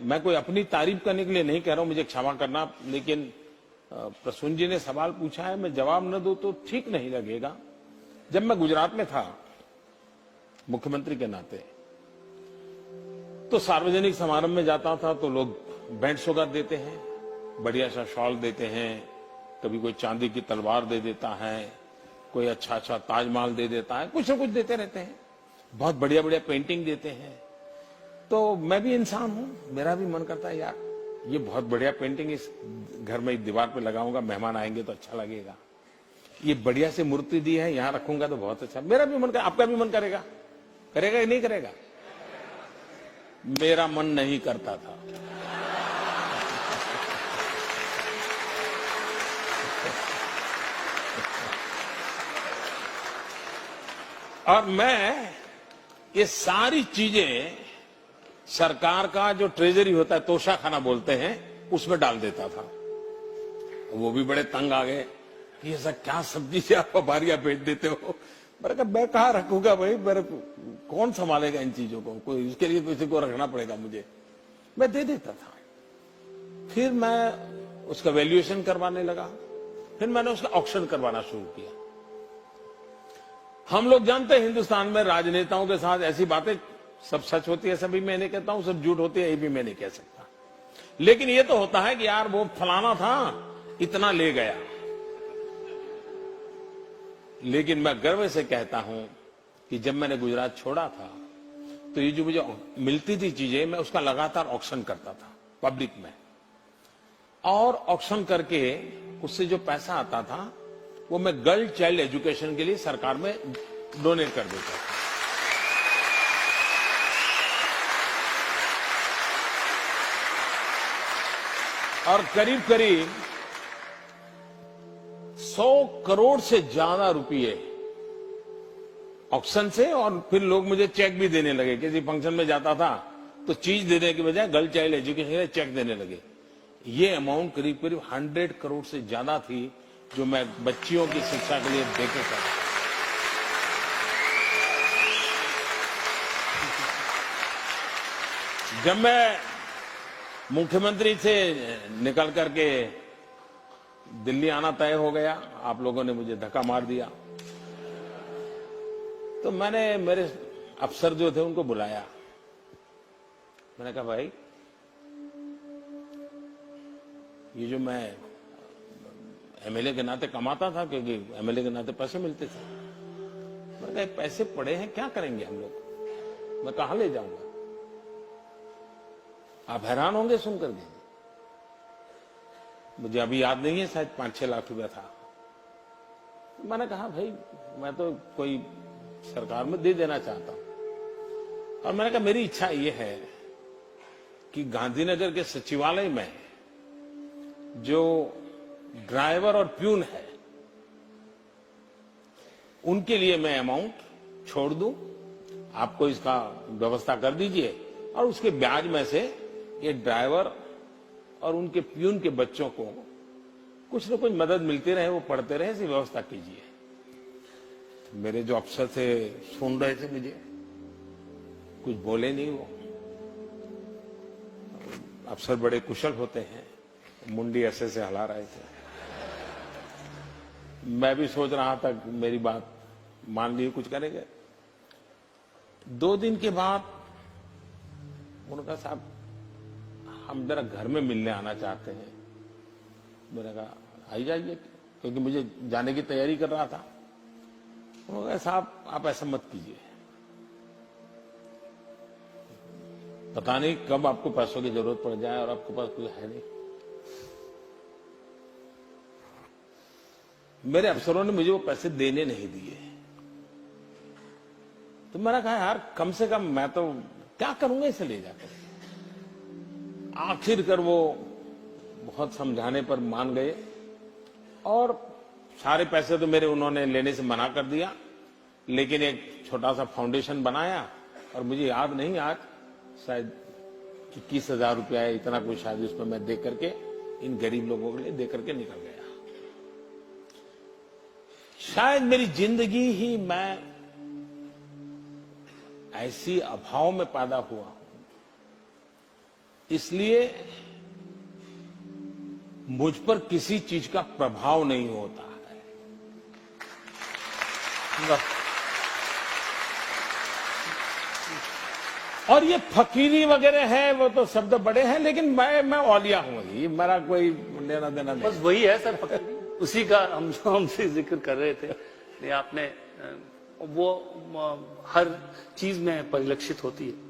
मैं कोई अपनी तारीफ करने के लिए नहीं कह रहा हूं, मुझे क्षमा करना, लेकिन प्रसून जी ने सवाल पूछा है, मैं जवाब न दूं तो ठीक नहीं लगेगा। जब मैं गुजरात में था मुख्यमंत्री के नाते, तो सार्वजनिक समारंभ में जाता था तो लोग बैंड सौगात देते हैं, बढ़िया सा शॉल देते हैं, कभी कोई चांदी की तलवार दे देता है, कोई अच्छा अच्छा ताजमहल दे देता है, कुछ न कुछ देते रहते हैं, बहुत बढ़िया बढ़िया पेंटिंग देते हैं। तो मैं भी इंसान हूं, मेरा भी मन करता है यार ये बहुत बढ़िया पेंटिंग इस घर में दीवार पे लगाऊंगा, मेहमान आएंगे तो अच्छा लगेगा। ये बढ़िया से मूर्ति दी है, यहां रखूंगा तो बहुत अच्छा। मेरा भी मन, आपका भी मन करेगा, करेगा कि नहीं करेगा? मेरा मन नहीं करता था। और मैं ये सारी चीजें सरकार का जो ट्रेजरी होता है, तोशाखाना बोलते हैं, उसमें डाल देता था। वो भी बड़े तंग आ गए, ये सब क्या सब्जी से आप बारियां बेच देते हो। मैंने कहा मैं कहाँ रखूंगा भाई, मेरे कौन संभालेगा इन चीजों को, कोई इसके लिए किसी को रखना पड़ेगा मुझे। मैं दे देता था। फिर मैं उसका वैल्यूएशन करवाने लगा, फिर मैंने उसका ऑक्शन करवाना शुरू किया। हम लोग जानते हैं हिंदुस्तान में राजनेताओं के साथ ऐसी बातें सब सच होती है, सभी मैं नहीं कहता हूं, सब झूठ होती है, ये भी मैं नहीं कह सकता। लेकिन ये तो होता है कि यार वो फलाना था, इतना ले गया। लेकिन मैं गर्व से कहता हूं कि जब मैंने गुजरात छोड़ा था तो ये जो मुझे मिलती थी चीजें, मैं उसका लगातार ऑक्शन करता था पब्लिक में, और ऑक्शन करके उससे जो पैसा आता था वो मैं गर्ल चाइल्ड एजुकेशन के लिए सरकार में डोनेट कर देता था। और करीब करीब 100 करोड़ से ज्यादा रुपए ऑक्शन से, और फिर लोग मुझे चेक भी देने लगे। किसी फंक्शन में जाता था तो चीज देने के बजाय गर्ल चाइल्ड एजुकेशन के लिए चेक देने लगे। ये अमाउंट करीब करीब 100 करोड़ से ज्यादा थी जो मैं बच्चियों की शिक्षा के लिए देके था। जब मैं मुख्यमंत्री से निकल करके दिल्ली आना तय हो गया, आप लोगों ने मुझे धक्का मार दिया, तो मैंने मेरे अफसर जो थे उनको बुलाया। मैंने कहा भाई ये जो मैं एमएलए के नाते कमाता था, क्योंकि एमएलए के नाते पैसे मिलते थे, मैंने कहा पैसे पड़े हैं, क्या करेंगे हम लोग, मैं कहां ले जाऊंगा? आप हैरान होंगे सुनकर के, मुझे अभी याद नहीं है, शायद 5-6 लाख रुपया था। मैंने कहा भाई मैं तो कोई सरकार में दे देना चाहता हूं। और मैंने कहा मेरी इच्छा यह है कि गांधीनगर के सचिवालय में जो ड्राइवर और प्यून है उनके लिए मैं अमाउंट छोड़ दूं, आपको इसका व्यवस्था कर दीजिए, और उसके ब्याज में से ये ड्राइवर और उनके प्यून के बच्चों को कुछ न कुछ मदद मिलती रहे, वो पढ़ते रहे, ऐसी व्यवस्था कीजिए। तो मेरे जो अफसर थे सुन रहे थे मुझे, कुछ बोले नहीं। वो अफसर बड़े कुशल होते हैं, मुंडी ऐसे से हिला रहे थे। मैं भी सोच रहा था कि मेरी बात मान ली, कुछ करेंगे। 2 दिन के बाद उन्होंने कहा साहब हम जरा घर में मिलने आना चाहते हैं। मैंने कहा आई जाइए, क्योंकि मुझे जाने की तैयारी कर रहा था। उन्होंने कहा साहब आप ऐसा मत कीजिए, पता नहीं कब आपको पैसों की जरूरत पड़ जाए और आपके पास कुछ है नहीं। मेरे अफसरों ने मुझे वो पैसे देने नहीं दिए। तो मैंने कहा यार कम से कम मैं तो क्या करूंगा इसे ले जाकर। आखिरकार वो बहुत समझाने पर मान गए, और सारे पैसे तो मेरे उन्होंने लेने से मना कर दिया, लेकिन एक छोटा सा फाउंडेशन बनाया, और मुझे याद नहीं आज शायद 21,000 रुपया है, इतना कुछ शायद उसमें मैं दे करके इन गरीब लोगों के लिए दे करके निकल गया। शायद मेरी जिंदगी ही मैं ऐसी अभाव में पैदा हुआ इसलिए मुझ पर किसी चीज का प्रभाव नहीं होता है। और ये फकीरी वगैरह है, वो तो शब्द बड़े हैं, लेकिन मैं औलिया हूं, ये मेरा कोई लेना देना नहीं। बस वही है सर, फकीरी उसी का हमसे जिक्र कर रहे थे। नहीं, आपने वो हर चीज में परिलक्षित होती है।